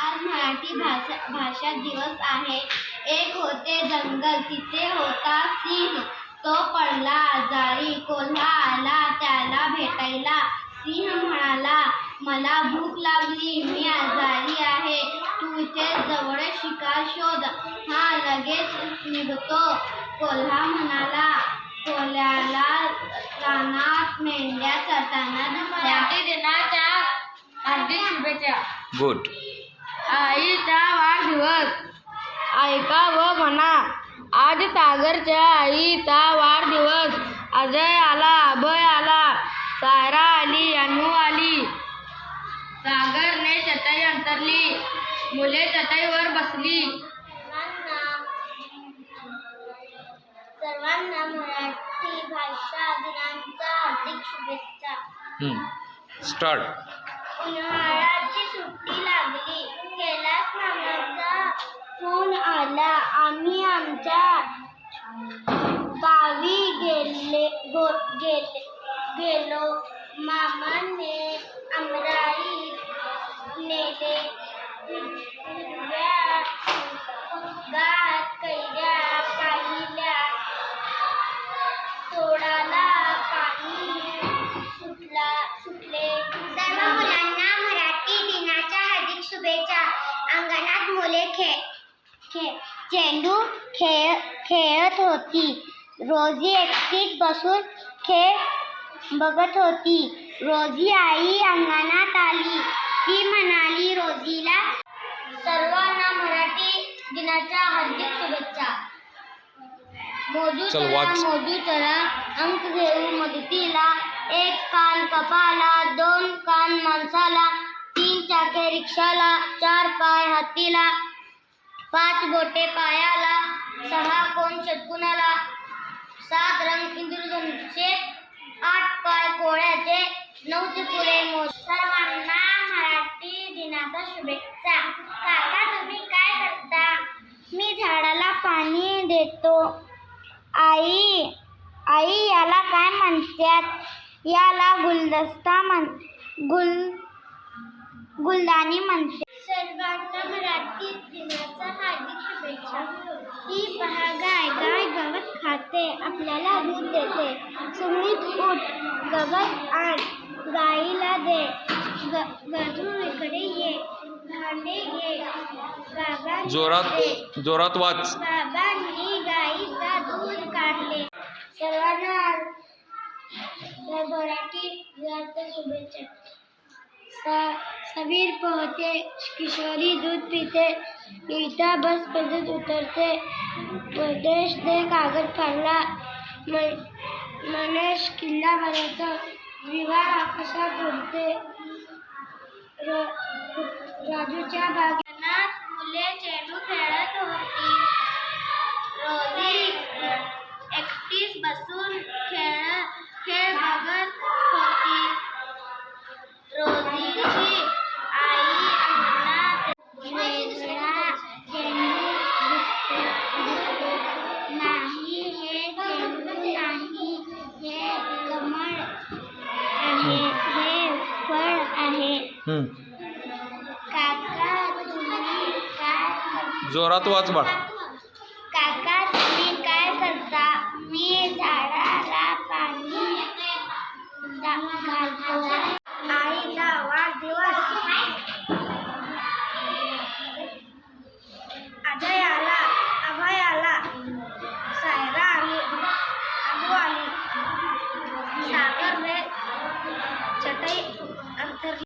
आज मराठी भाषा दिवस आहे. एक होते जंगल, तिथे होता सिंह. तो पडला आजारी, कोल्हा आला त्याला भेटायला. सिंह म्हणाला, मला भूक लागली, मी आजारी आहे. तू इथे जवळ शिकार शोध. हा लगेच निघतो. कोल्हा म्हणाला, कोल्ह्याला रानात मेंढ्या चरताना दिसल्या. दिनाच्या हार्दिक शुभेच्छा. गुड. आईचा वाढदिवस ऐका व म्हणा. आज सागरच्या आईचा वाढदिवस. अजय आला, अभय आला, सायरा आली, अनु आली. सागरने चटई अंतरली, मुले चटईवर बसली. सर्वांना मराठी भाषा दिनाच्या हार्दिक शुभेच्छा. स्टार्ट. उन्हाळ्याची सुट्टी लागली. कैलास मामाचा फोन आला. आम्ही आमच्या गावी गेलो. मामाने आमराईत नेले. हिरव्या गार कैऱ्या पाहिल्या. तोडाला पाणी सुटले. सर्व मुलांना मराठी दिनाच्या हार्दिक शुभेच्छा. अंगणात मुले चेंडू खेळत होती. रोजी एकटीच बसून खेळ बघत होती. रोजी आई अंगणात आली. ती म्हणाली रोजीला, सर्वांना मराठी दिनाच्या हार्दिक शुभेच्छा. मोजू चला अंक घेऊ मदतीला. एक कान कपाला, दोन कान माणसाला, तीन चाके रिक्षाला, चार पाय हातीला, पाच बोटे पायाला, सहा कोण षटकोनाला, सात रंग इंद्रधनुष्याचे, आठ पाय कोळ्याचे, नऊ चुकुले मोज. सर्वांना मराठी दिनाच्या शुभेच्छा. काका तुम्ही काय करता? मी झाडाला पाणी देतो. आई याला काय म्हणतात? याला गुलदानी म्हणते. सर्वांना मराठी दिनाच्या हार्दिक शुभेच्छा. ही पहा गाय गवत खाते, आपल्याला दूध देते. सुमित उठ, गवत आण, गाईला दे. गजू इकडे ये, भांडे घे. बाबांनी जोरात वाच. बाबांनी गाईचा दूध काढले. सर्वांना मराठी दिनाच्या शुभेच्छा. सबीर पोहते, किशोरी दूध पिते, गीता बस पद्धत उतरते, देश दे कागद फाडला, मनेश किल्ला बनवतो, विवाह आकाशात उडते. राजूच्या बागेत मुले चेंडू खेळत होती. रोजी एकटीच बसून खेळ बघत होती. रोजीची आई अंगणात वेगळा चेंडू दिसतो. नाही हे चेंडू नाही, हे कमळ आहे, हे फळ आहे. काका तुम्ही काय? जोरात वाच बाळ.